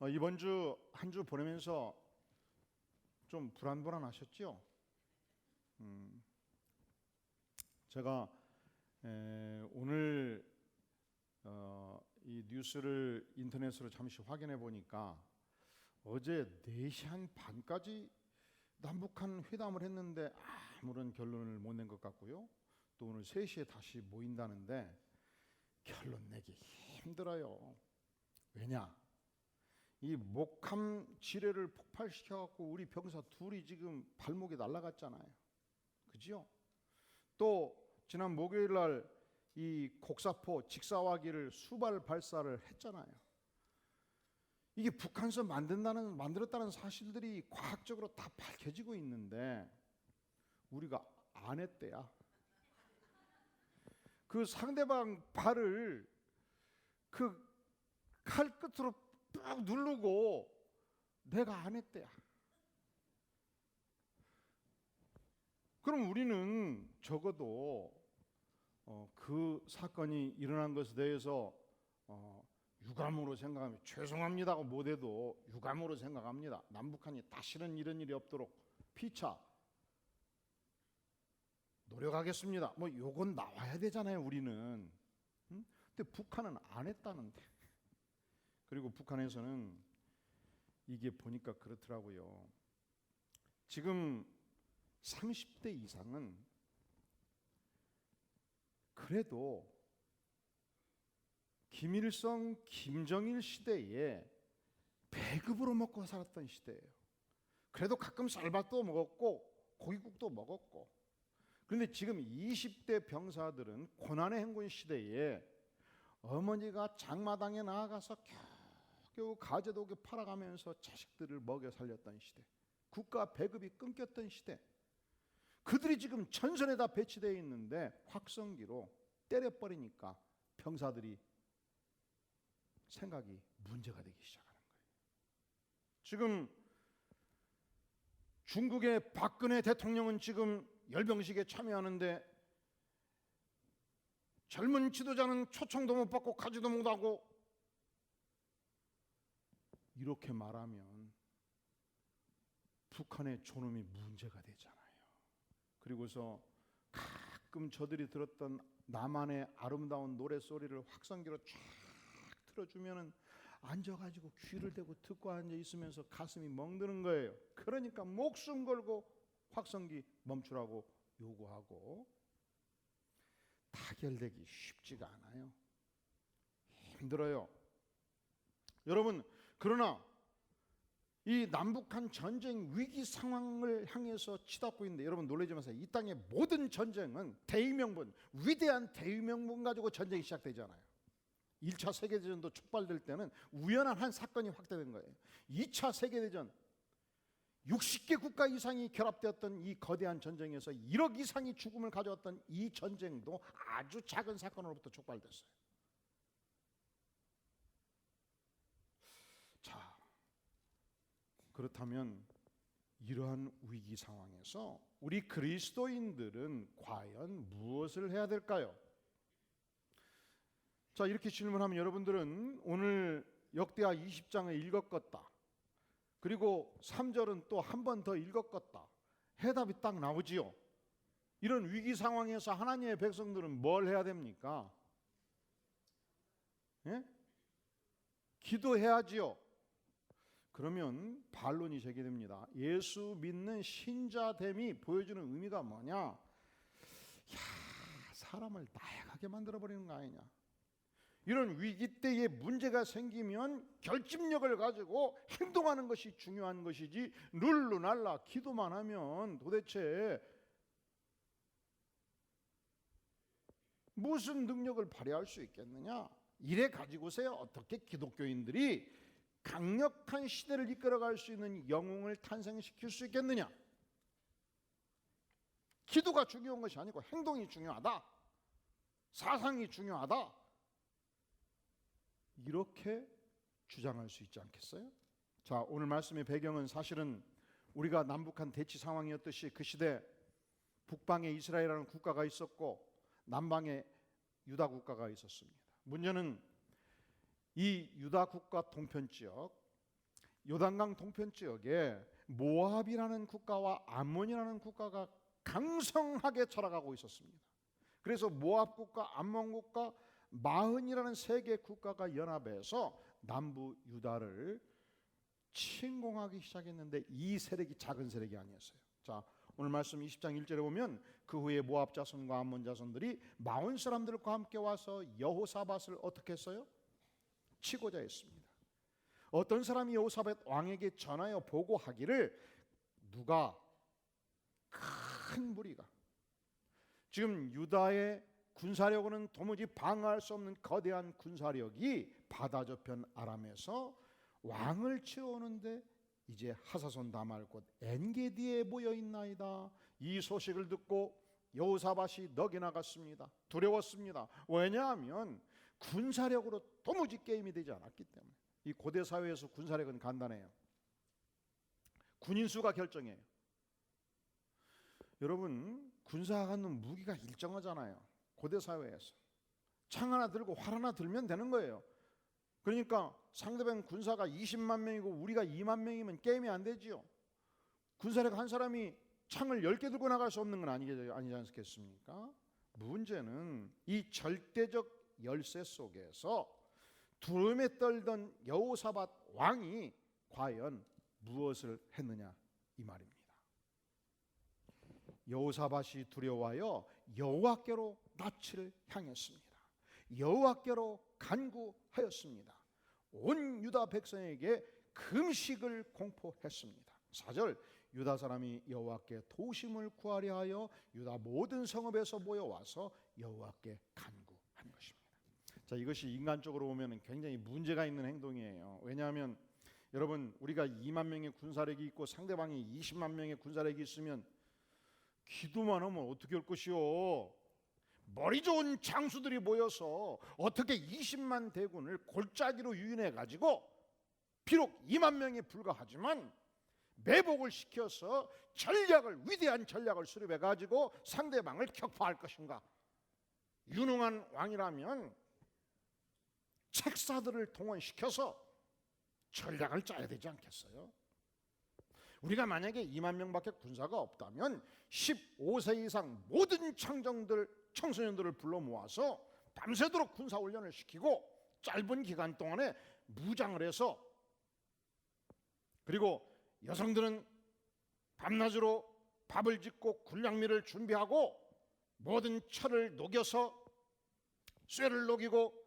이번 주 한 주 보내면서 좀 불안하셨죠? 제가 오늘 이 뉴스를 인터넷으로 잠시 확인해 보니까 어제 4시 한 반까지 남북한 회담을 했는데 아무런 결론을 못 낸 것 같고요. 또 오늘 3시에 다시 모인다는데 결론 내기 힘들어요. 왜냐? 이 목함 지뢰를 폭발시켜갖고 우리 병사 둘이 지금 발목에 날아갔잖아요. 그죠? 또 지난 목요일 날 이 곡사포 직사화기를 수발 발사를 했잖아요. 이게 북한에서 만들었다는 사실들이 과학적으로 다 밝혀지고 있는데 우리가 안 했대야. 그 상대방 발을 그 칼 끝으로 쭉 누르고 내가 안 했대야. 그럼 우리는 적어도 그 사건이 일어난 것에 대해서 유감으로 생각하면 죄송합니다고 못해도 유감으로 생각합니다. 남북한이 다시는 이런 일이 없도록 피차 노력하겠습니다. 뭐 요건 나와야 되잖아요, 우리는. 근데 북한은 안 했다는데. 그리고 북한에서는 이게 보니까 그렇더라고요. 지금 30대 이상은 그래도 김일성, 김정일 시대에 배급으로 먹고 살았던 시대예요. 그래도 가끔 쌀밥도 먹었고 고깃국도 먹었고. 그런데 지금 20대 병사들은 고난의 행군 시대에 어머니가 장마당에 나아가서 겨우 가재도기 팔아가면서 자식들을 먹여 살렸던 시대, 국가 배급이 끊겼던 시대, 그들이 지금 전선에다 배치되어 있는데 확성기로 때려버리니까 병사들이 생각이 문제가 되기 시작하는 거예요. 지금 중국의 박근혜 대통령은 지금 열병식에 참여하는데 젊은 지도자는 초청도 못 받고 가지도 못하고, 이렇게 말하면 북한의 존엄이 문제가 되잖아요. 그리고서 가끔 저들이 들었던 나만의 아름다운 노래소리를 확성기로 쫙 틀어주면은 앉아가지고 귀를 대고 듣고 앉아 있으면서 가슴이 멍드는 거예요. 그러니까 목숨 걸고 확성기 멈추라고 요구하고, 타결되기 쉽지가 않아요. 힘들어요. 여러분, 그러나 이 남북한 전쟁 위기 상황을 향해서 치닫고 있는데, 여러분 놀라지 마세요. 이 땅의 모든 전쟁은 대의명분, 위대한 대의명분 가지고 전쟁이 시작되잖아요. 1차 세계대전도 촉발될 때는 우연한 한 사건이 확대된 거예요. 2차 세계대전 60개 국가 이상이 결합되었던 이 거대한 전쟁에서 1억 이상이 죽음을 가져왔던 이 전쟁도 아주 작은 사건으로부터 촉발됐어요. 자, 그렇다면 이러한 위기 상황에서 우리 그리스도인들은 과연 무엇을 해야 될까요? 자, 이렇게 질문하면 여러분들은 오늘 역대하 20장을 읽었겠다, 그리고 3절은 또 한 번 더 읽었겠다, 해답이 딱 나오지요. 이런 위기 상황에서 하나님의 백성들은 뭘 해야 됩니까? 예? 기도해야지요. 그러면 반론이 제기됩니다. 예수 믿는 신자됨이 보여주는 의미가 뭐냐? 사람을 나약하게 만들어버리는 거 아니냐? 이런 위기 때에 문제가 생기면 결집력을 가지고 행동하는 것이 중요한 것이지, 룰루날라 기도만 하면 도대체 무슨 능력을 발휘할 수 있겠느냐? 이래 가지고서야 어떻게 기독교인들이 강력한 시대를 이끌어갈 수 있는 영웅을 탄생시킬 수 있겠느냐? 기도가 중요한 것이 아니고 행동이 중요하다, 사상이 중요하다, 이렇게 주장할 수 있지 않겠어요? 자, 오늘 말씀의 배경은 사실은 우리가 남북한 대치 상황이었듯이 그 시대 북방에 이스라엘이라는 국가가 있었고 남방에 유다 국가가 있었습니다. 문제는 이 유다 국가 동편 지역, 요단강 동편 지역에 모압이라는 국가와 암몬이라는 국가가 강성하게 자라가고 있었습니다. 그래서 모압 국가, 암몬 국가, 마흔이라는 세 개 국가가 연합해서 남부 유다를 침공하기 시작했는데 이 세력이 작은 세력이 아니었어요. 자, 오늘 말씀 20장 1절에 보면 그 후에 모압 자손과 암몬 자손들이 마온 사람들과 함께 와서 여호사밧을 어떻게 했어요? 치고자 했습니다. 어떤 사람이 여호사밧 왕에게 전하여 보고하기를 누가 큰 무리가 지금 유다의 군사력으로는 도무지 방어할 수 없는 거대한 군사력이 바다 저편 아람에서 왕을 치러 오는데 이제 하사손 다말 곧 엔게디에 모여 있나이다. 이 소식을 듣고 여호사밧이 넋이 나갔습니다. 두려웠습니다. 왜냐하면 군사력으로 도무지 게임이 되지 않았기 때문에. 이 고대 사회에서 군사력은 간단해요. 군인 수가 결정해요. 여러분, 군사가 갖는 무기가 일정하잖아요. 고대 사회에서 창 하나 들고 활 하나 들면 되는 거예요. 그러니까 상대방 군사가 20만 명이고 우리가 2만 명이면 게임이 안 되지요. 군사력 한 사람이 창을 10개 들고 나갈 수 없는 건 아니지 않겠습니까? 문제는 이 절대적 열세 속에서 두려움에 떨던 여호사밧 왕이 과연 무엇을 했느냐 이 말입니다. 여호사밧이 두려워하여 여호와께로 낯을 향했습니다. 여호와께로 간구하였습니다. 온 유다 백성에게 금식을 공포했습니다. 4절 유다 사람이 여호와께 도심을 구하려 하여 유다 모든 성읍에서 모여와서 여호와께 간구한 것입니다. 자, 이것이 인간적으로 보면 굉장히 문제가 있는 행동이에요. 왜냐하면 여러분, 우리가 2만 명의 군사력이 있고 상대방이 20만 명의 군사력이 있으면 기도만 하면 어떻게 할 것이요? 머리 좋은 장수들이 모여서 어떻게 20만 대군을 골짜기로 유인해 가지고 비록 2만 명에 불과하지만 매복을 시켜서 위대한 전략을 수립해 가지고 상대방을 격파할 것인가? 유능한 왕이라면 책사들을 동원시켜서 전략을 짜야 되지 않겠어요? 우리가 만약에 2만 명밖에 군사가 없다면 15세 이상 모든 청소년들을 불러 모아서 밤새도록 군사 훈련을 시키고 짧은 기간 동안에 무장을 해서, 그리고 여성들은 밤낮으로 밥을 짓고 군량미를 준비하고 모든 철을 녹여서 쇠를 녹이고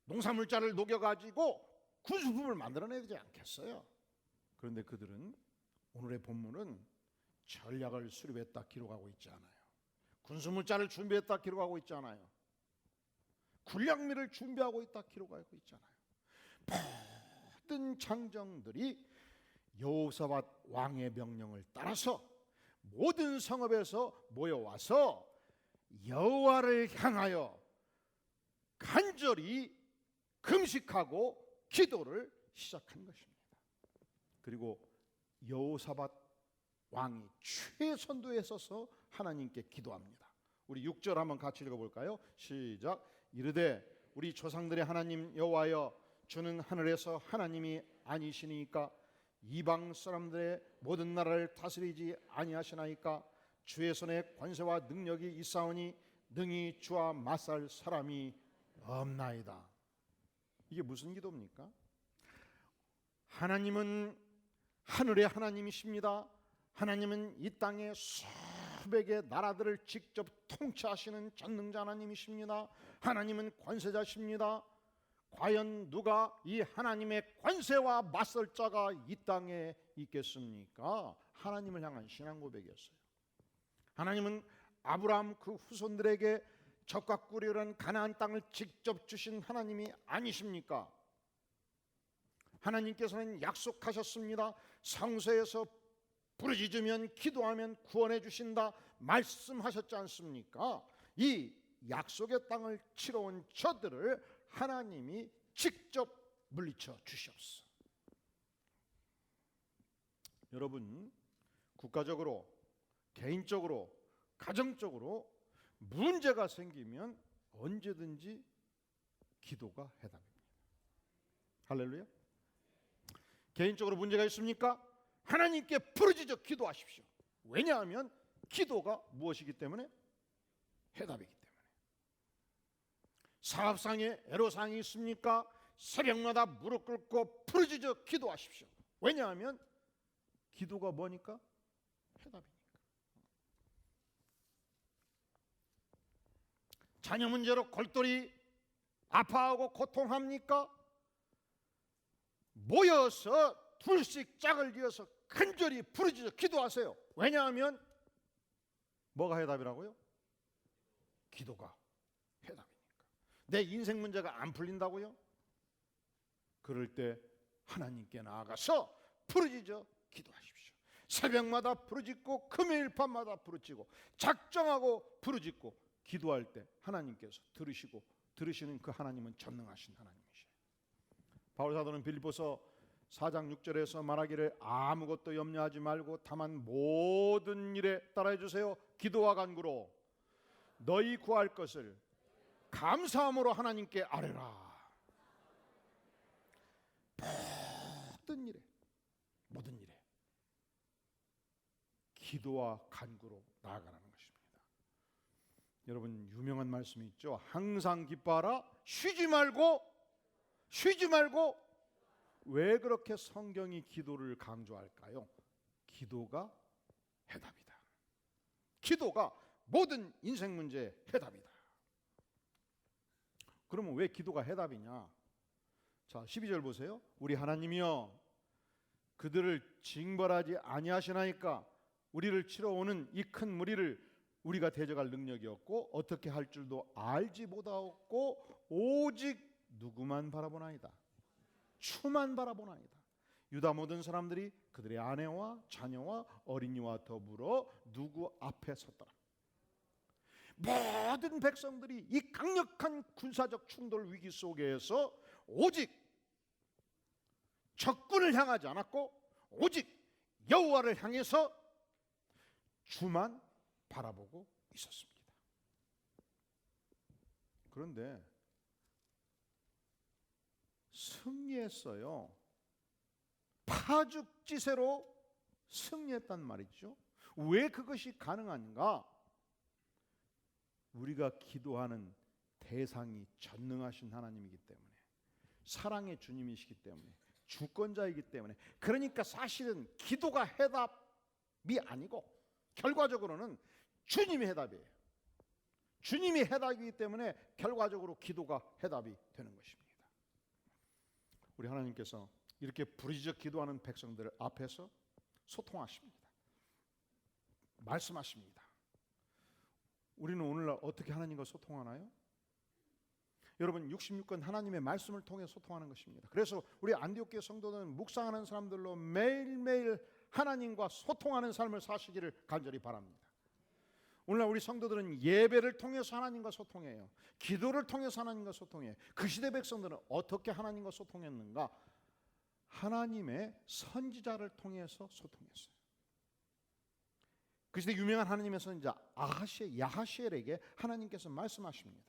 농사물자를 녹여가지고 군수품을 만들어내야 되지 않겠어요? 그런데 그들은 오늘의 본문은 전략을 수립했다 기록하고 있지 않아요. 군수물자를 준비했다 기록하고 있지 않아요. 군량미를 준비하고 있다 기록하고 있잖아요. 모든 장정들이 여호사밧 왕의 명령을 따라서 모든 성읍에서 모여와서 여호와를 향하여 간절히 금식하고 기도를 시작한 것입니다. 그리고 여호사밧 왕이 최선도에 서서 하나님께 기도합니다. 우리 6절 한번 같이 읽어볼까요? 시작. 이르되 우리 조상들의 하나님 여호와여, 주는 하늘에서 하나님이 아니시니까 이방 사람들의 모든 나라를 다스리지 아니하시나이까? 주의 손에 권세와 능력이 있사오니 능히 주와 맞설 사람이 없나이다. 이게 무슨 기도입니까? 하나님은 하늘의 하나님이십니다. 하나님은 이 땅의 수백의 나라들을 직접 통치하시는 전능자 하나님이십니다. 하나님은 권세자십니다. 과연 누가 이 하나님의 권세와 맞설 자가 이 땅에 있겠습니까? 하나님을 향한 신앙 고백이었어요. 하나님은 아브라함 그 후손들에게 적과 꿀이라는 가나안 땅을 직접 주신 하나님이 아니십니까? 하나님께서는 약속하셨습니다. 성서에서 부르짖으면 기도하면 구원해 주신다 말씀하셨지 않습니까? 이 약속의 땅을 치러 온 저들을 하나님이 직접 물리쳐 주시옵소서. 여러분, 국가적으로, 개인적으로, 가정적으로 문제가 생기면 언제든지 기도가 해답입니다. 할렐루야. 개인적으로 문제가 있습니까? 하나님께 부르짖어 기도하십시오. 왜냐하면 기도가 무엇이기 때문에? 해답이기 때문에. 사업상에 애로사항이 있습니까? 새벽마다 무릎 꿇고 부르짖어 기도하십시오. 왜냐하면 기도가 뭐니까? 해답이니까. 자녀 문제로 골똘히 아파하고 고통합니까? 모여서 둘씩 짝을 지어서 간절히 부르짖어 기도하세요. 왜냐하면 뭐가 해답이라고요? 기도가 해답이니까. 내 인생 문제가 안 풀린다고요? 그럴 때 하나님께 나아가서 부르짖어 기도하십시오. 새벽마다 부르짖고 금요일 밤마다 부르짖고 작정하고 부르짖고 기도할 때 하나님께서 들으시고 들으시는 그 하나님은 전능하신 하나님이시에요. 바울 사도는 빌립보서 4장 6절에서 말하기를 아무것도 염려하지 말고 다만 모든 일에 따라해 주세요. 기도와 간구로 너희 구할 것을 감사함으로 하나님께 아뢰라. 모든 일에 기도와 간구로 나아가라는 것입니다. 여러분 유명한 말씀이 있죠. 항상 기뻐하라. 쉬지 말고. 왜 그렇게 성경이 기도를 강조할까요? 기도가 해답이다. 기도가 모든 인생 문제의 해답이다. 그러면 왜 기도가 해답이냐? 자, 12절 보세요. 우리 하나님이여 그들을 징벌하지 아니하시나이까 우리를 치러 오는 이 큰 무리를 우리가 대적할 능력이 없고 어떻게 할 줄도 알지 못하였고 오직 누구만 바라보나이다. 주만 바라보나이다. 유다 모든 사람들이 그들의 아내와 자녀와 어린이와 더불어 누구 앞에 섰더라. 모든 백성들이 이 강력한 군사적 충돌 위기 속에서 오직 적군을 향하지 않았고 오직 여호와를 향해서 주만 바라보고 있었습니다. 그런데 승리했어요. 파죽지세로 승리했단 말이죠. 왜 그것이 가능한가? 우리가 기도하는 대상이 전능하신 하나님이기 때문에, 사랑의 주님이시기 때문에, 주권자이기 때문에. 그러니까 사실은 기도가 해답이 아니고 결과적으로는 주님이 해답이에요. 주님이 해답이기 때문에 결과적으로 기도가 해답이 되는 것입니다. 우리 하나님께서 이렇게 부르짖어 기도하는 백성들 앞에서 소통하십니다. 말씀하십니다. 우리는 오늘날 어떻게 하나님과 소통하나요? 여러분 66권 하나님의 말씀을 통해 소통하는 것입니다. 그래서 우리 안디옥교회 성도는 묵상하는 사람들로 매일매일 하나님과 소통하는 삶을 사시기를 간절히 바랍니다. 오늘날 우리 성도들은 예배를 통해서 하나님과 소통해요. 기도를 통해서 하나님과 소통해요. 그 시대 백성들은 어떻게 하나님과 소통했는가? 하나님의 선지자를 통해서 소통했어요. 그 시대 유명한 하나님의 선지자 야하시엘에게 하나님께서 말씀하십니다.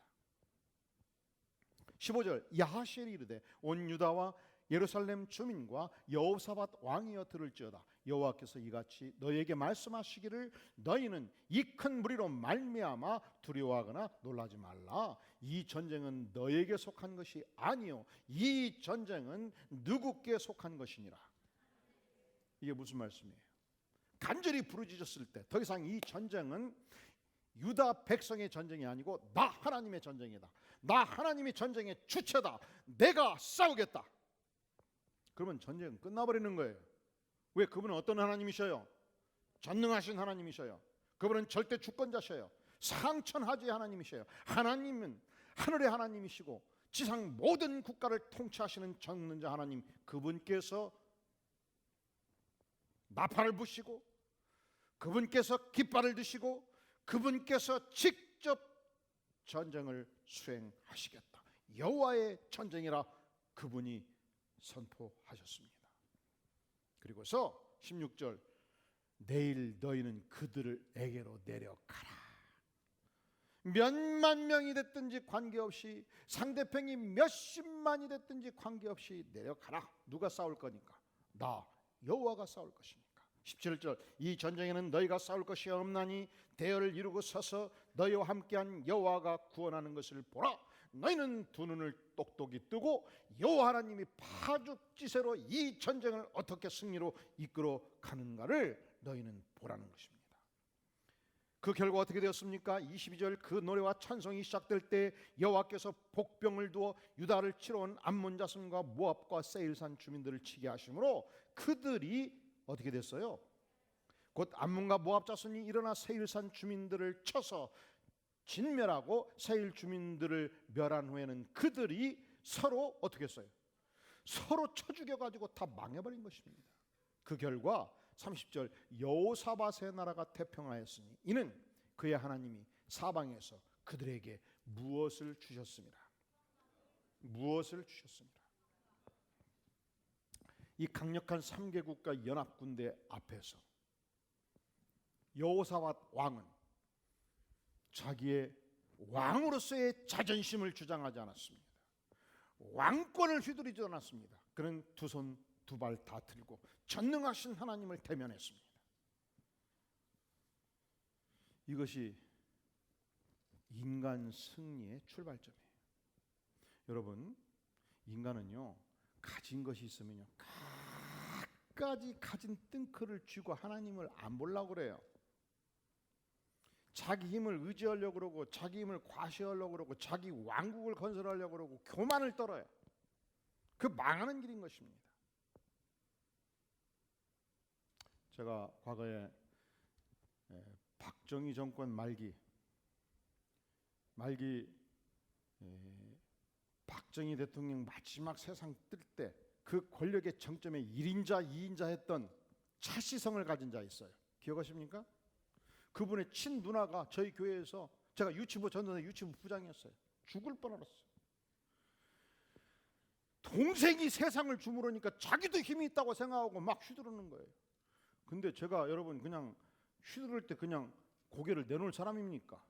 15절 야하시엘이 이르되 온 유다와 예루살렘 주민과 여호사밧 왕이여 들을지어다. 여호와께서 이같이 너희에게 말씀하시기를 너희는 이 큰 무리로 말미암아 두려워하거나 놀라지 말라. 이 전쟁은 너희에게 속한 것이 아니요 이 전쟁은 누구께 속한 것이니라. 이게 무슨 말씀이에요? 간절히 부르짖었을 때 더 이상 이 전쟁은 유다 백성의 전쟁이 아니고 나 하나님의 전쟁이다. 나 하나님이 전쟁의 주체다. 내가 싸우겠다. 그러면 전쟁은 끝나버리는 거예요. 왜? 그분은 어떤 하나님이셔요? 전능하신 하나님이셔요. 그분은 절대 주권자셔요. 상천하지의 하나님이셔요. 하나님은 하늘의 하나님이시고 지상 모든 국가를 통치하시는 전능자 하나님, 그분께서 나팔을 부시고 그분께서 깃발을 드시고 그분께서 직접 전쟁을 수행하시겠다. 여호와의 전쟁이라 그분이 선포하셨습니다. 그리고서 16절 내일 너희는 그들에게로 내려가라. 몇만 명이 됐든지 관계없이, 상대편이 몇십만이 됐든지 관계없이 내려가라. 누가 싸울 거니까? 나 여호와가 싸울 것이니까. 17절 이 전쟁에는 너희가 싸울 것이 없나니 대열을 이루고 서서 너희와 함께한 여호와가 구원하는 것을 보라. 너희는 두 눈을 똑똑히 뜨고 여호와 하나님이 파죽지세로 이 전쟁을 어떻게 승리로 이끌어 가는가를 너희는 보라는 것입니다. 그 결과 어떻게 되었습니까? 22절 그 노래와 찬송이 시작될 때 여호와께서 복병을 두어 유다를 치러 온 암몬 자손과 모압과 세일산 주민들을 치게 하심으로 그들이 어떻게 됐어요? 곧 암몬과 모압 자손이 일어나 세일산 주민들을 쳐서 진멸하고 세일 주민들을 멸한 후에는 그들이 서로 어떻게 했어요? 서로 쳐 죽여가지고 다 망해버린 것입니다. 그 결과 30절 여호사밧의 나라가 태평하였으니 이는 그의 하나님이 사방에서 그들에게 무엇을 주셨습니다. 무엇을 주셨습니다. 이 강력한 3개 국가 연합군대 앞에서 여호사밧 왕은 자기의 왕으로서의 자존심을 주장하지 않았습니다. 왕권을 휘두르지 않았습니다. 그는 두 손 두 발 다 들고 전능하신 하나님을 대면했습니다. 이것이 인간 승리의 출발점이에요. 여러분, 인간은요 가진 것이 있으면요 갖가지 가진 뜬크를 쥐고 하나님을 안 보려고 그래요. 자기 힘을 의지하려고 그러고 자기 힘을 과시하려고 그러고 자기 왕국을 건설하려고 그러고 교만을 떨어요. 그 망하는 길인 것입니다. 제가 과거에 박정희 정권 말기 박정희 대통령 마지막 세상 뜰 때 그 권력의 정점에 1인자 2인자 했던 차시성을 가진 자 있어요. 기억하십니까? 그분의 친누나가 저희 교회에서 제가 유치부 전도사 유치부 부장이었어요. 죽을 뻔했어요. 동생이 세상을 주무르니까 자기도 힘이 있다고 생각하고 막 휘두르는 거예요. 근데 제가 여러분 그냥 휘두를 때 그냥 고개를 내놓을 사람입니까?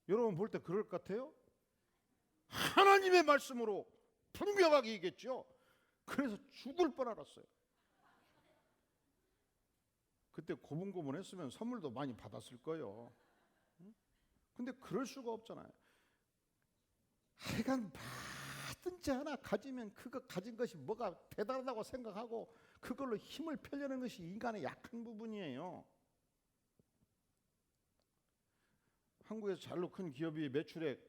여러분 볼 때 그럴 것 같아요? 하나님의 말씀으로 분명하게 얘기했죠. 그래서 죽을 뻔했어요. 그때 고분고분했으면 선물도 많이 받았을 거예요. 근데 그럴 수가 없잖아요. 하여간 뭐든지 하나 가지면 그거 가진 것이 뭐가 대단하다고 생각하고 그걸로 힘을 펴려는 것이 인간의 약한 부분이에요. 한국에서 잘로 큰 기업이 매출액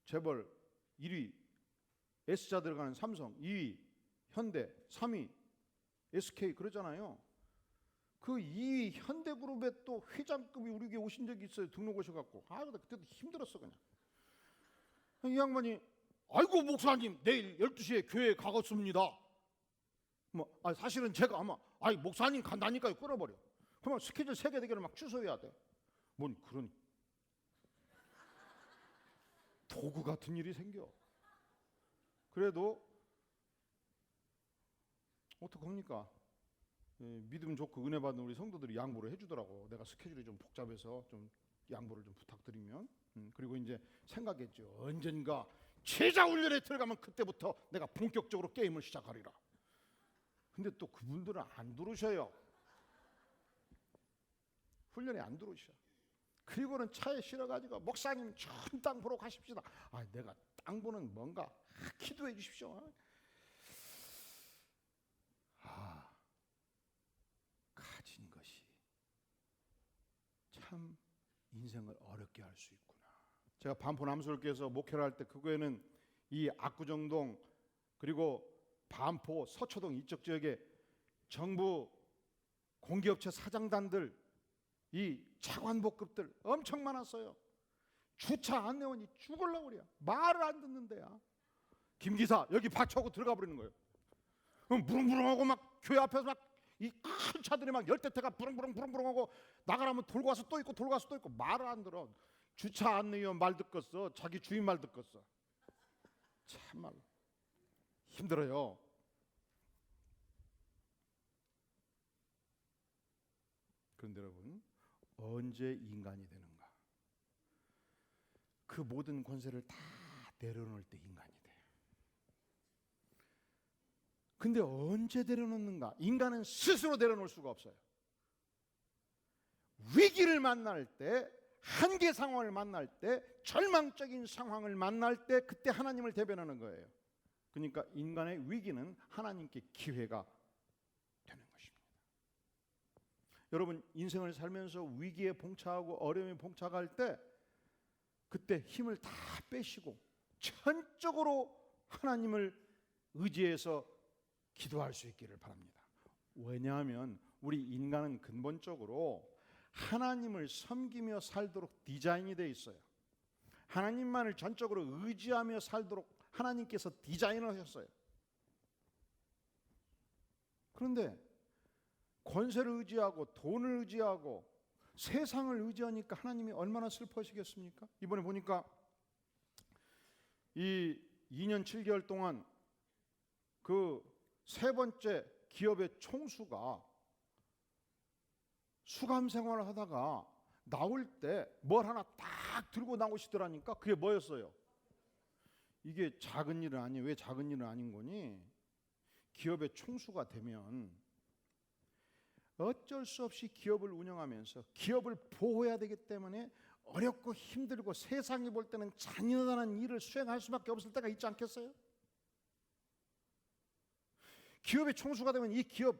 재벌 1위 S자 들어가는 삼성, 2위 현대, 3위 SK 그러잖아요. 그 2위 현대그룹에 또 회장급이 우리 교회 오신 적이 있어요. 등록 오셔갖고 그때도 힘들었어 그냥. 이 양반이 아이고 목사님 내일 12시에 교회 가겠습니다. 사실은 제가 아마 목사님 간다니까요 끊어버려. 그러면 스케줄 3개 4개를 막 취소해야 돼. 뭔 그런 도구 같은 일이 생겨. 그래도 어떡합니까? 믿음 좋고 은혜 받는 우리 성도들이 양보를 해주더라고. 내가 스케줄이 좀 복잡해서 좀 양보를 좀 부탁드리면. 그리고 이제 생각했죠. 언젠가 제자 훈련에 들어가면 그때부터 내가 본격적으로 게임을 시작하리라. 근데 또 그분들은 안 들으셔요. 훈련에 안 들으셔. 그리고는 차에 실어가지고 목사님 전 땅 보러 가십시다. 내가 땅 보는 뭔가 기도해 주십시오. 가진 것이 참 인생을 어렵게 할 수 있구나. 제가 반포 남수교회에서 목회를 할 때 그 교회는 이 압구정동 그리고 반포 서초동 이쪽 지역에 정부 공기업체 사장단들 이 차관복급들 엄청 많았어요. 주차 안내원이 죽으려고 그래요. 말을 안 듣는데야. 김기사 여기 받쳐오고 들어가 버리는 거예요. 부릉부릉하고 막 교회 앞에서 막 이 큰 차들이 막 열대태가 부릉부릉하고 나가라면 돌고 와서 또 있고 돌고 와서 또 있고 말을 안 들어. 주차 안내원 말 듣겠어. 자기 주인 말 듣겠어. 참말 힘들어요. 그런데 여러분 언제 인간이 되는가? 그 모든 권세를 다 내려놓을 때 인간이 돼요. 근데 언제 내려놓는가? 인간은 스스로 내려놓을 수가 없어요. 위기를 만날 때, 한계 상황을 만날 때, 절망적인 상황을 만날 때 그때 하나님을 대변하는 거예요. 그러니까 인간의 위기는 하나님께 기회가 되는 것입니다. 여러분, 인생을 살면서 위기에 봉착하고 어려움에 봉착할 때 그때 힘을 다 빼시고 전적으로 하나님을 의지해서 기도할 수 있기를 바랍니다. 왜냐하면 우리 인간은 근본적으로 하나님을 섬기며 살도록 디자인이 되어 있어요. 하나님만을 전적으로 의지하며 살도록 하나님께서 디자인을 하셨어요. 그런데 권세를 의지하고 돈을 의지하고 세상을 의지하니까 하나님이 얼마나 슬퍼하시겠습니까? 이번에 보니까 이 2년 7개월 동안 그 세 번째 기업의 총수가 수감 생활을 하다가 나올 때 뭘 하나 딱 들고 나오시더라니까. 그게 뭐였어요? 이게 작은 일은 아니에요. 왜 작은 일은 아닌 거니? 기업의 총수가 되면 어쩔 수 없이 기업을 운영하면서 기업을 보호해야 되기 때문에 어렵고 힘들고 세상이 볼 때는 잔인한 일을 수행할 수밖에 없을 때가 있지 않겠어요? 기업의 총수가 되면 이 기업,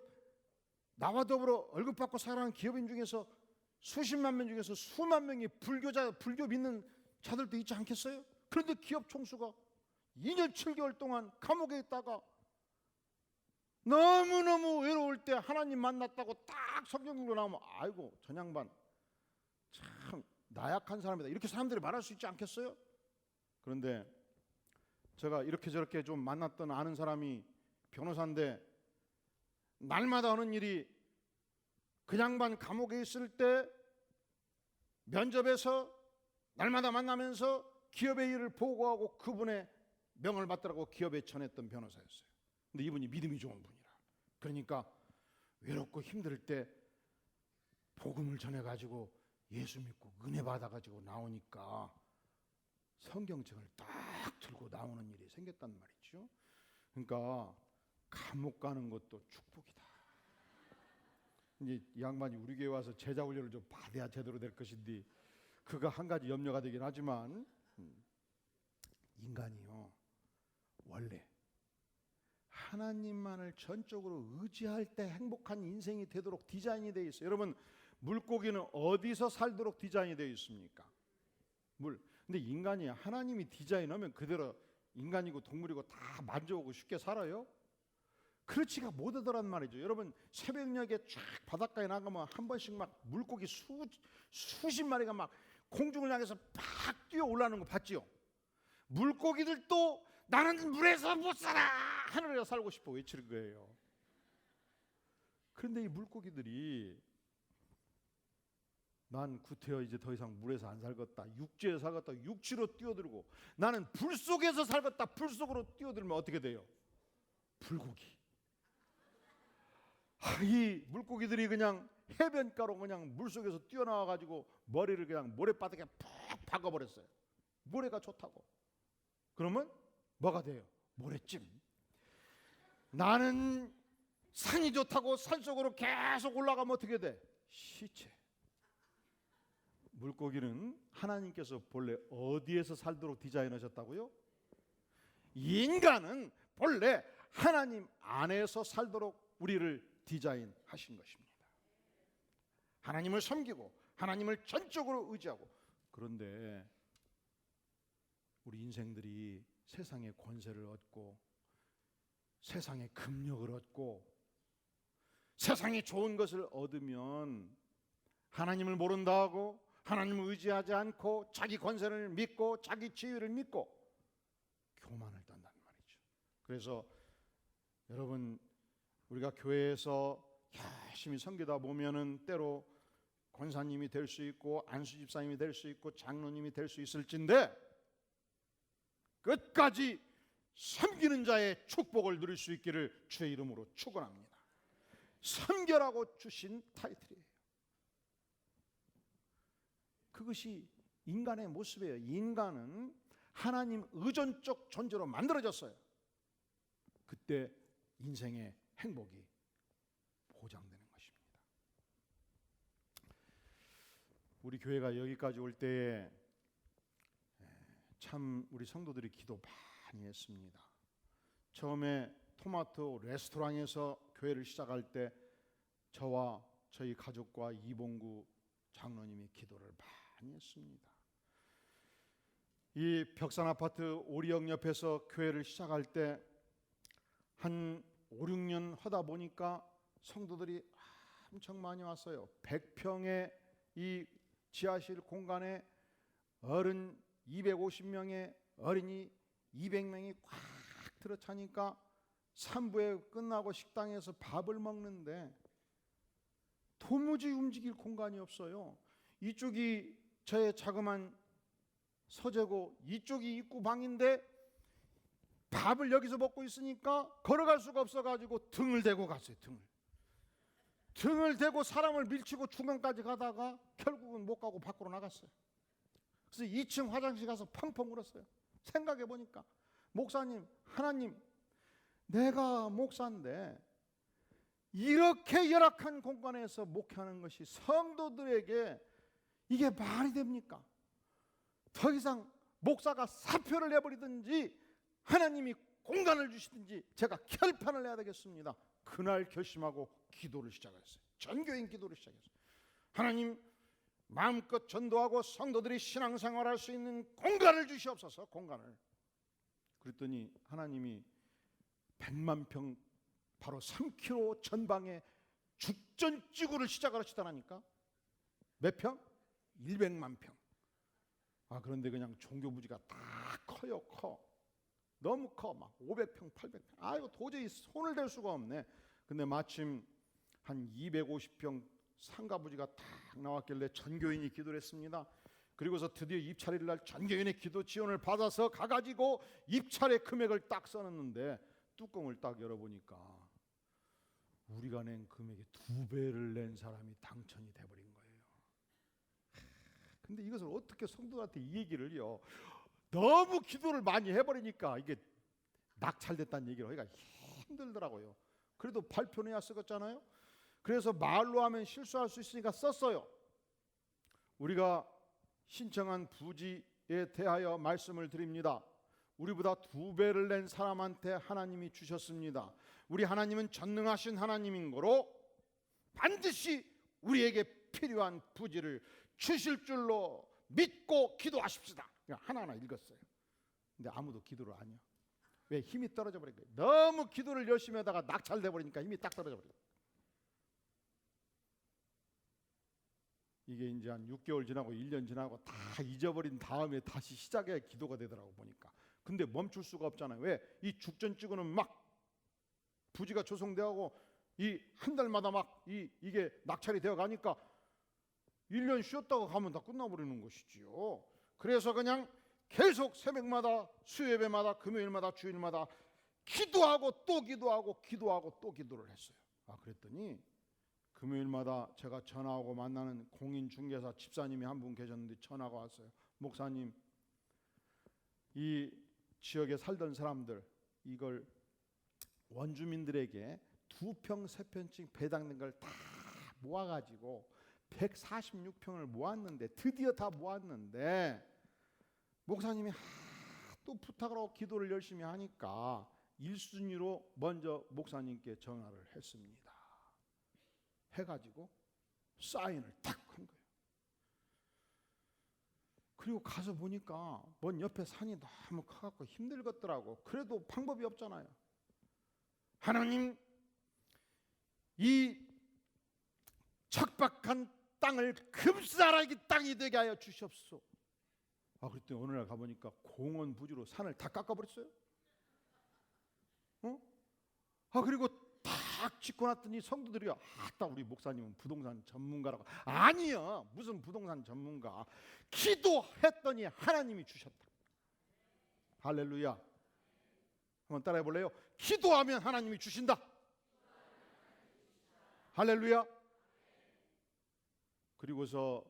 나와 더불어 월급 받고 살아가는 기업인 중에서 수십만 명 중에서 수만 명이 불교 믿는 자들도 있지 않겠어요? 그런데 기업 총수가 2년 7개월 동안 감옥에 있다가 너무너무 외로울 때 하나님 만났다고 딱 성경으로 나오면 아이고 전 양반 참 나약한 사람이다, 이렇게 사람들이 말할 수 있지 않겠어요? 그런데 제가 이렇게 저렇게 좀 만났던 아는 사람이 변호사인데 날마다 하는 일이 그 양반 감옥에 있을 때 면접에서 날마다 만나면서 기업의 일을 보고하고 그분의 명을 받더라고 기업에 전했던 변호사였어요. 근데 이분이 믿음이 좋은 분이라. 그러니까 외롭고 힘들 때 복음을 전해가지고 예수 믿고 은혜 받아가지고 나오니까 성경책을 딱 들고 나오는 일이 생겼단 말이죠. 그러니까 감옥 가는 것도 축복이다. 이제 이 양반이 우리 교회 와서 제자 훈련을 좀 받아야 제대로 될 것인데 그가 한 가지 염려가 되긴 하지만 인간이요 원래 하나님만을 전적으로 의지할 때 행복한 인생이 되도록 디자인이 되어 있어요. 여러분, 물고기는 어디서 살도록 디자인이 되어 있습니까? 물. 근데 인간이 하나님이 디자인하면 그대로 인간이고 동물이고 다 만져오고 쉽게 살아요? 그렇지가 못하더란 말이죠. 여러분, 새벽녘에 쫙 바닷가에 나가면 한 번씩 막 물고기 수십 마리가 막 공중을 향해서 팍 뛰어 올라오는 거 봤지요? 물고기들도 나는 물에서 못 살아, 하늘에서 살고 싶어 외치는 거예요. 그런데 이 물고기들이 난 구태여 이제 더 이상 물에서 안 살겠다, 육지에 살겠다, 육지로 뛰어들고 나는 불 속에서 살겠다, 불 속으로 뛰어들면 어떻게 돼요? 불고기. 이 물고기들이 그냥 해변가로 그냥 물속에서 뛰어나와 가지고 머리를 그냥 모래바닥에 푹 박아버렸어요. 모래가 좋다고. 그러면 뭐가 돼요? 모래찜. 나는 산이 좋다고 산속으로 계속 올라가면 어떻게 돼? 시체. 물고기는 하나님께서 본래 어디에서 살도록 디자인하셨다고요? 인간은 본래 하나님 안에서 살도록 우리를 디자인하신 것입니다. 하나님을 섬기고 하나님을 전적으로 의지하고. 그런데 우리 인생들이 세상의 권세를 얻고 세상의 금력을 얻고 세상에 좋은 것을 얻으면 하나님을 모른다 하고 하나님을 의지하지 않고 자기 권세를 믿고 자기 지위를 믿고 교만을 떤단 말이죠. 그래서 여러분, 우리가 교회에서 열심히 섬기다 보면은 때로 권사님이 될 수 있고 안수 집사님이 될 수 있고 장로님이 될 수 있을진데 끝까지 섬기는 자의 축복을 누릴 수 있기를 주의 이름으로 축원합니다. 섬겨라고 주신 타이틀이에요. 그것이 인간의 모습이에요. 인간은 하나님 의존적 존재로 만들어졌어요. 그때 인생의 행복이 보장되는 것입니다. 우리 교회가 여기까지 올 때에 참 우리 성도들이 기도 많이 했습니다. 처음에 토마토 레스토랑에서 교회를 시작할 때 저와 저희 가족과 이봉구 장로님이 기도를 많이 했습니다. 이 벽산 아파트 오리역 옆에서 교회를 시작할 때 한 5, 6년 하다 보니까 성도들이 엄청 많이 왔어요. 100평의 이 지하실 공간에 어른 250명의 어린이 200명이 꽉 들어차니까 3부에 끝나고 식당에서 밥을 먹는데 도무지 움직일 공간이 없어요. 이쪽이 저의 자그마한 서재고 이쪽이 입구 방인데 밥을 여기서 먹고 있으니까 걸어갈 수가 없어가지고 등을 대고 갔어요. 등을 대고 사람을 밀치고 중간까지 가다가 결국은 못 가고 밖으로 나갔어요. 그래서 2층 화장실 가서 펑펑 울었어요. 생각해 보니까 목사님, 하나님, 내가 목사인데 이렇게 열악한 공간에서 목회하는 것이 성도들에게 이게 말이 됩니까? 더 이상 목사가 사표를 내버리든지 하나님이 공간을 주시든지 제가 결판을 내야 되겠습니다. 그날 결심하고 기도를 시작했어요. 전교인 기도를 시작했어요. 하나님, 마음껏 전도하고 성도들이 신앙생활할 수 있는 공간을 주시옵소서. 공간을. 그랬더니 하나님이 100만 평 바로 3km 전방에 죽전지구를 시작을 하시다니까. 몇 평? 100만 평. 그런데 그냥 종교부지가 다 커요. 커. 너무 커. 막 500평, 800평. 이거 도저히 손을 댈 수가 없네. 근데 마침 한 250평 상가부지가 딱 나왔길래 전교인이 기도를 했습니다. 그리고서 드디어 입찰일 날 전교인의 기도 지원을 받아서 가가지고 입찰의 금액을 딱 써놨는데 뚜껑을 딱 열어보니까 우리가 낸 금액의 2배를 낸 사람이 당첨이 돼버린 거예요. 근데 이것을 어떻게 성도한테 이 얘기를요, 너무 기도를 많이 해버리니까 이게 낙찰됐다는 얘기를 하기가 힘들더라고요. 그래도 발표내야 쓰겠잖아요. 그래서 말로 하면 실수할 수 있으니까 썼어요. 우리가 신청한 부지에 대하여 말씀을 드립니다. 우리보다 2배를 낸 사람한테 하나님이 주셨습니다. 우리 하나님은 전능하신 하나님인 거로 반드시 우리에게 필요한 부지를 주실 줄로 믿고 기도하십시다. 하나하나 읽었어요. 근데 아무도 기도를 안 해요. 왜? 힘이 떨어져 버린 거예요. 너무 기도를 열심히 하다가 낙찰돼 버리니까 힘이 딱 떨어져 버려요. 이게 이제 한 6개월 지나고 1년 지나고 다 잊어버린 다음에 다시 시작해야 기도가 되더라고 보니까. 근데 멈출 수가 없잖아요. 왜? 이 죽전지구는 막 부지가 조성되고 이 한 달마다 막 이게 낙찰이 되어 가니까 1년 쉬었다가 가면 다 끝나버리는 것이지요. 그래서 그냥 계속 새벽마다 수요예배마다 금요일마다 주일마다 기도하고 또 기도하고 기도하고 또 기도를 했어요. 그랬더니 금요일마다 제가 전화하고 만나는 공인중개사 집사님이 한 분 계셨는데 전화가 왔어요. 목사님, 이 지역에 살던 사람들 이걸 원주민들에게 2평, 3평씩 배당된 걸 다 모아가지고 146평을 모았는데 드디어 다 모았는데 목사님이 또 부탁을 하고 기도를 열심히 하니까 1순위로 먼저 목사님께 전화를 했습니다. 해가지고 사인을 딱 한 거예요. 그리고 가서 보니까 먼 옆에 산이 너무 커갖고 힘들겠더라고. 그래도 방법이 없잖아요. 하나님, 이 척박한 땅을 금싸라기 땅이 되게 하여 주시옵소서. 그랬더니 어느 날 가보니까 공원 부지로 산을 다 깎아버렸어요. 그리고 딱 짓고 났더니 성도들이 딱 우리 목사님은 부동산 전문가라고. 아니요, 무슨 부동산 전문가. 기도했더니 하나님이 주셨다. 할렐루야. 한번 따라해 볼래요? 기도하면 하나님이 주신다. 할렐루야. 그리고서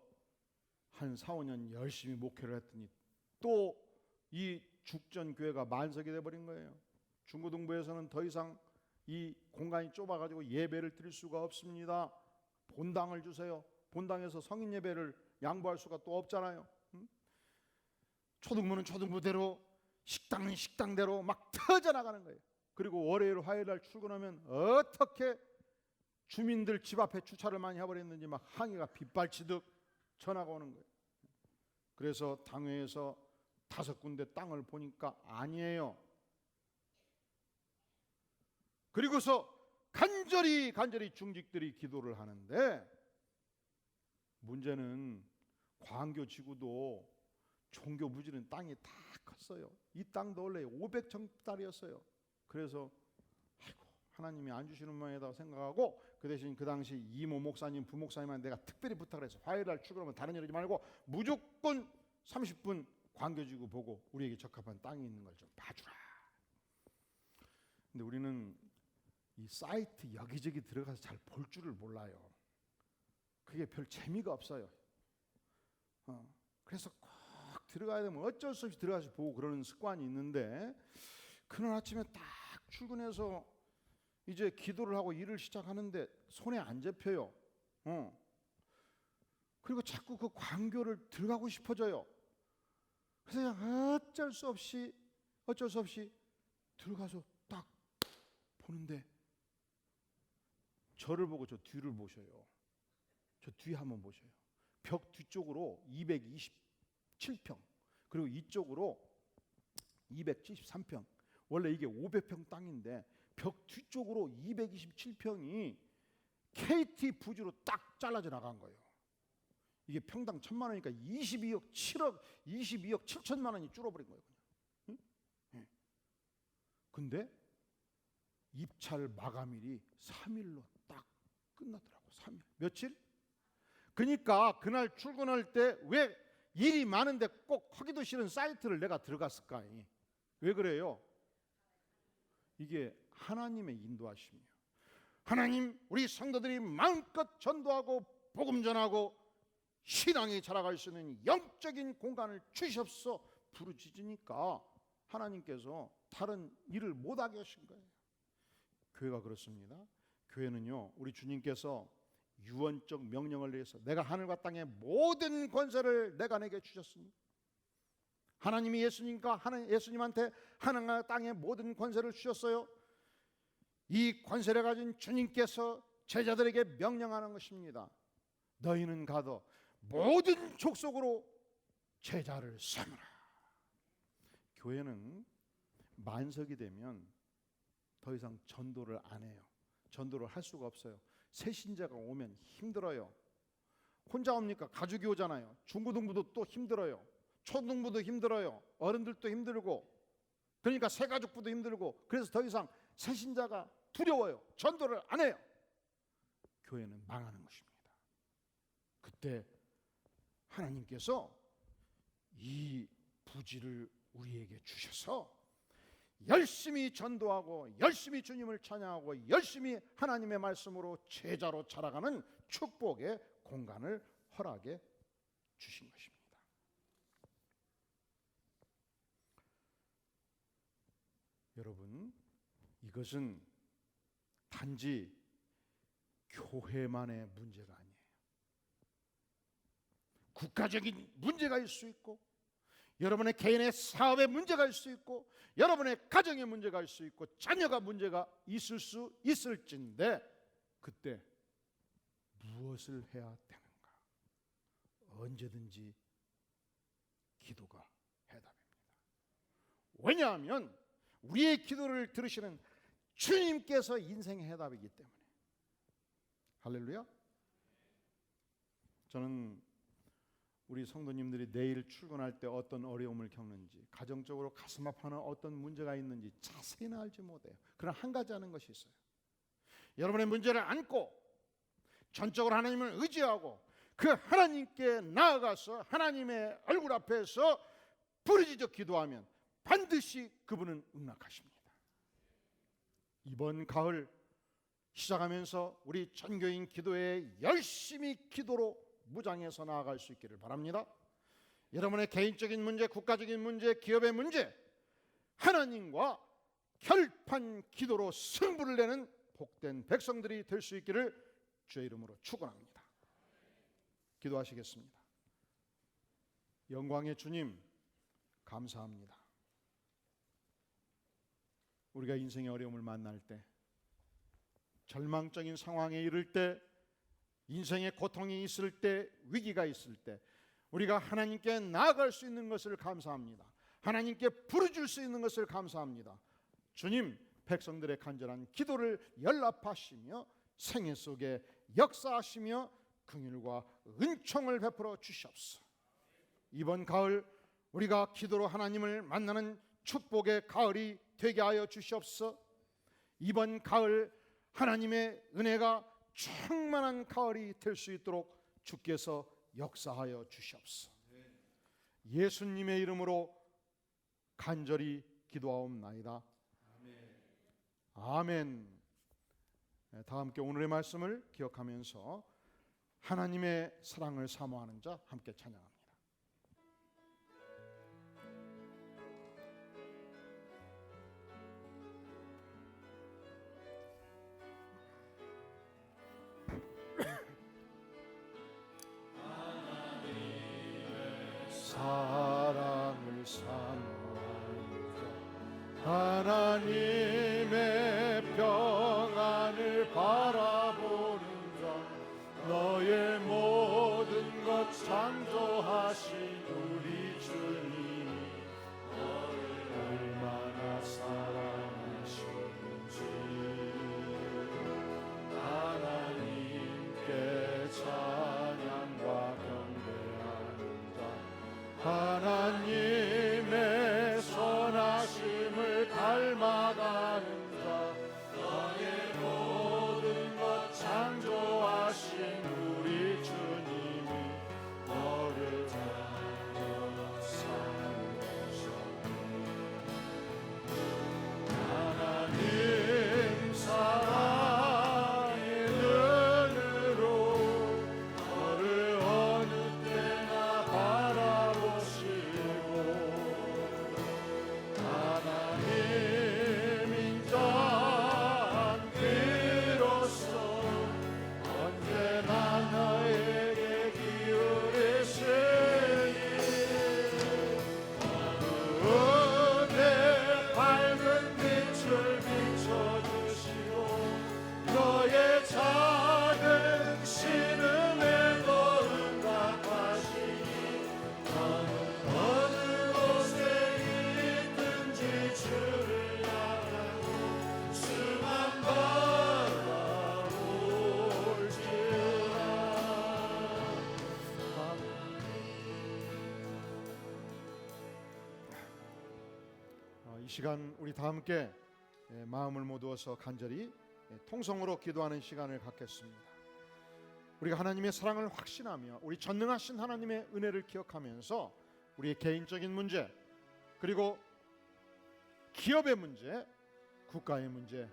한 4, 5년 열심히 목회를 했더니 또 이 죽전교회가 만석이 돼버린 거예요. 중고등부에서는 더 이상 이 공간이 좁아가지고 예배를 드릴 수가 없습니다. 본당을 주세요. 본당에서 성인 예배를 양보할 수가 또 없잖아요. 초등부는 초등부대로, 식당은 식당대로 막 터져나가는 거예요. 그리고 월요일 화요일 날 출근하면 어떻게 주민들 집 앞에 주차를 많이 해버렸는지 막 항의가 빗발치듯 전화가 오는 거예요. 그래서 당회에서 5군데 땅을 보니까 아니에요. 그리고서 간절히 중직들이 기도를 하는데, 문제는 광교 지구도 종교 부지는 땅이 다 컸어요. 이 땅도 원래 500평짜리였어요. 그래서 아이고, 하나님이 안 주시는 모양이다 생각하고, 그 대신 그 당시 이모 목사님, 부목사님한테 내가 특별히 부탁을 해서 화요일 날 출근하면 다른 일 하지 말고 무조건 30분 광교지구 보고 우리에게 적합한 땅이 있는 걸 좀 봐주라. 근데 우리는 이 사이트 여기저기 들어가서 잘 볼 줄을 몰라요. 그게 별 재미가 없어요. 그래서 꼭 들어가야 되면 어쩔 수 없이 들어가서 보고 그러는 습관이 있는데, 그날 아침에 딱 출근해서 이제 기도를 하고 일을 시작하는데 손에 안 잡혀요. 그리고 자꾸 그 광교를 들어가고 싶어져요. 그래서 그냥 어쩔 수 없이 들어가서 딱 보는데, 저를 보고 저 뒤를 보셔요. 저 뒤 한번 보셔요. 벽 뒤쪽으로 227평, 그리고 이쪽으로 273평. 원래 이게 500평 땅인데 벽 뒤쪽으로 227평이 KT 부지로 딱 잘라져 나간 거예요. 이게 평당 1,000만 원이니까 22억 7천만 원이 줄어버린 거예요. 그냥. 응? 근데 입찰 마감일이 3일로 딱 끝나더라고. 3일. 며칠? 그러니까 그날 출근할 때 왜 일이 많은데 꼭 하기도 싫은 사이트를 내가 들어갔을까? 왜 그래요? 이게 하나님의 인도하심이에요. 하나님, 우리 성도들이 마음껏 전도하고 복음 전하고 신앙이 자라갈 수 있는 영적인 공간을 주시옵소서 부르짖으니까 하나님께서 다른 일을 못하게 하신 거예요. 교회가 그렇습니다. 교회는요, 우리 주님께서 유언적 명령을 내려서 내가 하늘과 땅의 모든 권세를 내가 내게 주셨으니, 하나님이 예수님한테 하늘과 땅의 모든 권세를 주셨어요. 이 권세를 가진 주님께서 제자들에게 명령하는 것입니다. 너희는 가서 모든 족속으로 제자를 삼으라. 교회는 만석이 되면 더 이상 전도를 안 해요. 전도를 할 수가 없어요. 새 신자가 오면 힘들어요. 혼자 옵니까? 가족이 오잖아요. 중고등부도 또 힘들어요. 초등부도 힘들어요. 어른들도 힘들고, 그러니까 새 가족부도 힘들고, 그래서 더 이상 새 신자가 두려워요. 전도를 안 해요. 교회는 망하는 것입니다. 그때 하나님께서 이 부지를 우리에게 주셔서 열심히 전도하고 열심히 주님을 찬양하고 열심히 하나님의 말씀으로 제자로 자라가는 축복의 공간을 허락해 주신 것입니다. 여러분, 이것은 단지 교회만의 문제가 아니에요. 국가적인 문제가 있을 수 있고, 여러분의 개인의 사업의 문제가 있을 수 있고, 여러분의 가정의 문제가 있을 수 있고, 자녀가 문제가 있을 수 있을진데, 그때 무엇을 해야 되는가? 언제든지 기도가 해답입니다. 왜냐하면 우리의 기도를 들으시는 주님께서 인생의 해답이기 때문에. 할렐루야. 저는 우리 성도님들이 내일 출근할 때 어떤 어려움을 겪는지, 가정적으로 가슴 아파하는 어떤 문제가 있는지 자세히는 알지 못해요. 그러나 한 가지 아는 것이 있어요. 여러분의 문제를 안고 전적으로 하나님을 의지하고 그 하나님께 나아가서 하나님의 얼굴 앞에서 부르짖어 기도하면 반드시 그분은 응답하십니다. 이번 가을 시작하면서 우리 전교인 기도에 열심히 기도로 무장해서 나아갈 수 있기를 바랍니다. 여러분의 개인적인 문제, 국가적인 문제, 기업의 문제, 하나님과 결판 기도로 승부를 내는 복된 백성들이 될 수 있기를 주의 이름으로 축원합니다. 기도하시겠습니다. 영광의 주님, 감사합니다. 우리가 인생의 어려움을 만날 때, 절망적인 상황에 이를 때, 인생의 고통이 있을 때, 위기가 있을 때 우리가 하나님께 나아갈 수 있는 것을 감사합니다. 하나님께 부르줄 수 있는 것을 감사합니다. 주님, 백성들의 간절한 기도를 연락하시며 생애 속에 역사하시며 긍휼과 은총을 베풀어 주시옵소서. 이번 가을 우리가 기도로 하나님을 만나는 축복의 가을이 되게 하여 주시옵소서. 이번 가을 하나님의 은혜가 충만한 가을이 될 수 있도록 주께서 역사하여 주시옵소서. 예수님의 이름으로 간절히 기도하옵나이다. 아멘. 다 함께 오늘의 말씀을 기억하면서 하나님의 사랑을 사모하는 자 함께 찬양합니다. 사랑을 사모하는 자, 하나님의 평안을 바라보는 자, 너의 모든 것 창조하신 우리 주님이 너를 얼마나 사랑하시는지 하나님께 찬양과 하나님의 선하심을 닮아가는 자, 너의 모든 것 창조하신 우리 주님이 너를 사랑하셨네. 하나님 사랑의 눈으로 너를 어느 때나 바라보시고 하나님 인자한 귀로서 언제나 너에게 기울이시니 은혜 밝은 빛을 비춰주시고 너의 작은 신음에도 응답하시니 너는 어느 곳에 있든지 주를 향하고 수만 바라볼지어다. 이 시간 우리 다 함께 마음을 모두어서 간절히 통성으로 기도하는 시간을 갖겠습니다. 우리가 하나님의 사랑을 확신하며 우리 전능하신 하나님의 은혜를 기억하면서 우리의 개인적인 문제, 그리고 기업의 문제, 국가의 문제,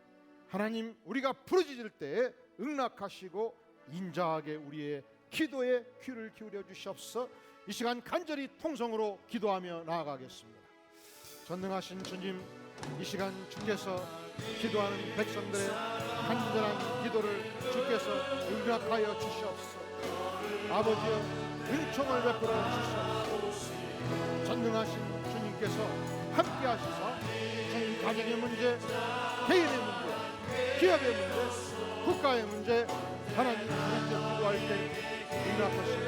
하나님 우리가 부르짖을 때에 응답하시고 인자하게 우리의 기도에 귀를 기울여 주시옵소서. 이 시간 간절히 통성으로 기도하며 나아가겠습니다. 전능하신 주님, 이 시간 주께서 기도하는 백성들의 간절한 기도를 주께서 응답하여 주시옵소서. 아버지여, 은총을 베풀어 주시옵소서. 전능하신 주님께서 함께 하시사 저희 가정의 문제, 개인의 문제, 기업의 문제, 국가의 문제 하나님 주님께 기도할 때 응답하시고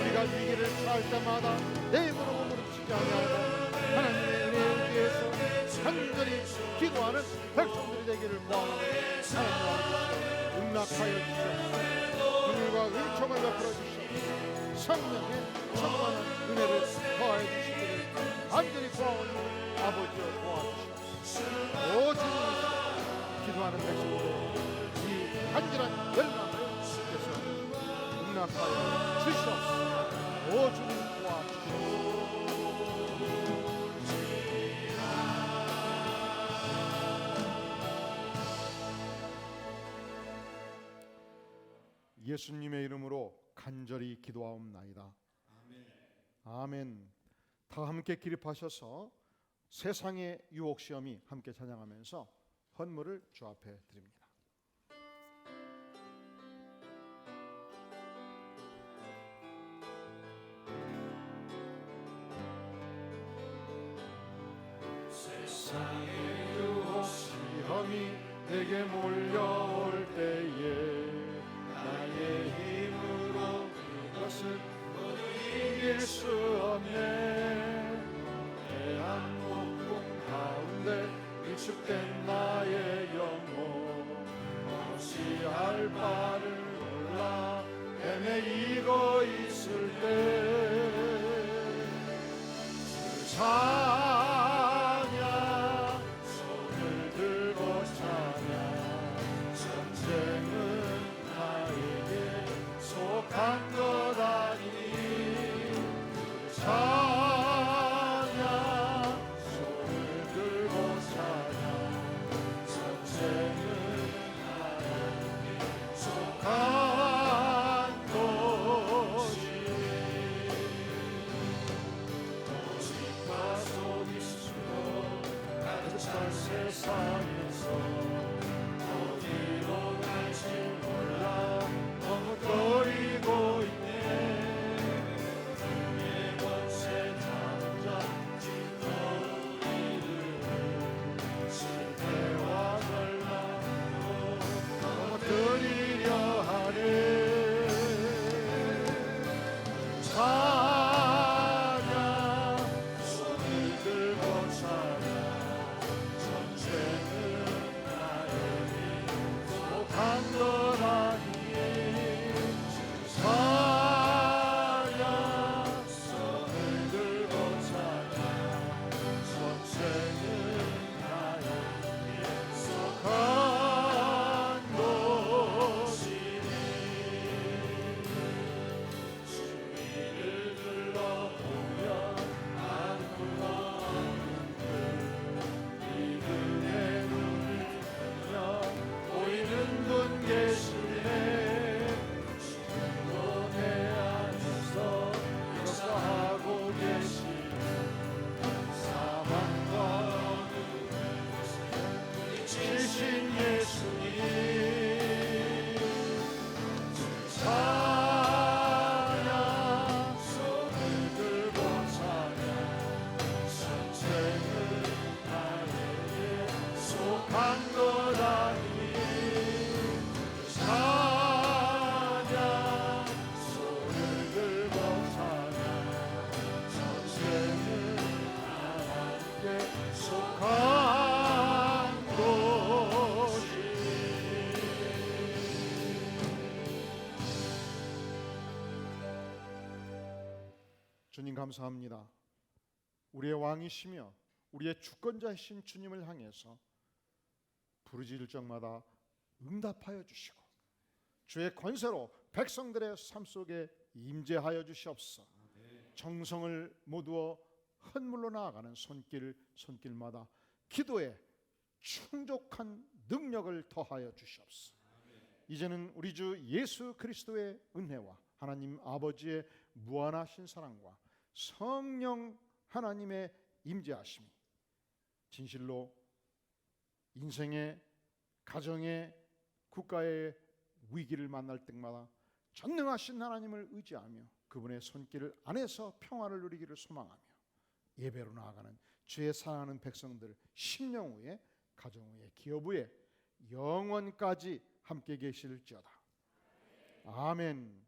우리가 위기를 처할 때마다 내 힘으로 무릎쓰지 아니하고 하나님의 은혜에 의해서 간절히 기도하는 백성들이 되기를 구하오니 하나님 응답하여 주시옵소서. 긍휼과 은총을 베풀어 주시옵소서. 성령의 충만한 은혜를 더하여 주시기를 간절히 구하오니 아버지여 도와주시옵소서. 오 주님, 기도하는 백성들 이 간절한 열망을 주께서 응답하여 주시옵소서. 오 주님 도와주시옵소서. 예수님의 이름으로 간절히 기도하옵나이다. 아멘. 아멘. 다 함께 기립하셔서 세상의 유혹 시험이 함께 찬양하면서 헌물을 주 앞에 드립니다. 세상의 유혹 시험이 내게 몰려올 때에 나의 힘으로 그것을 모두 이길 수 없네. 해안 목궁 가운데 위축된 나의 영혼 없이 할 바를 몰라 헤매이고 있을 때 주 찬양 손을 들고 찬양 전쟁은 나에게 속한 것 아니 주 찬양 손을 들고 찬양 전쟁은 나에게 속한 것이니 도직과 속일수록 가득한 세상에서 어디로 갈지 몰라 머뭇거리고 있네. 내 권세 잠잠 짓고 우리를 실패와 절망으로 넘어뜨리려 하네. 찬양 손을 들고 찬양 전쟁은 나에게 속한 것 아니 찬양 손을 들고 찬양 전쟁은 나에게 속한 것이니 주위를 둘러보며 아무도 없는 듯 믿음의 눈을 뜨며 보이는 분 계시네. 지금도 내 안에서 역사하고 계시는 사망과 어둠을 물리치신 예수님 찬양 손을 들고 찬양 전쟁은 나에게 속한 것 아니 찬양 손을 들고 찬양 전쟁은 나에게 속한 것이니. 주님 감사합니다. 우리의 왕이시며 우리의 주권자이신 주님을 향해서 부르짖을 적마다 응답하여 주시고 주의 권세로 백성들의 삶 속에 임재하여 주시옵소서. 정성을 모두어 헌물로 나아가는 손길마다 기도에 충족한 능력을 더하여 주시옵소서. 이제는 우리 주 예수 그리스도의 은혜와 하나님 아버지의 무한하신 사랑과 성령 하나님의 임재하심이 진실로 인생의 가정의 국가의 위기를 만날 때마다 전능하신 하나님을 의지하며 그분의 손길 안에서 평화를 누리기를 소망하며 예배로 나아가는 주의 사랑하는 백성들 심령 후에 가정 후에 기업 후에 영원까지 함께 계실지어다. 아멘.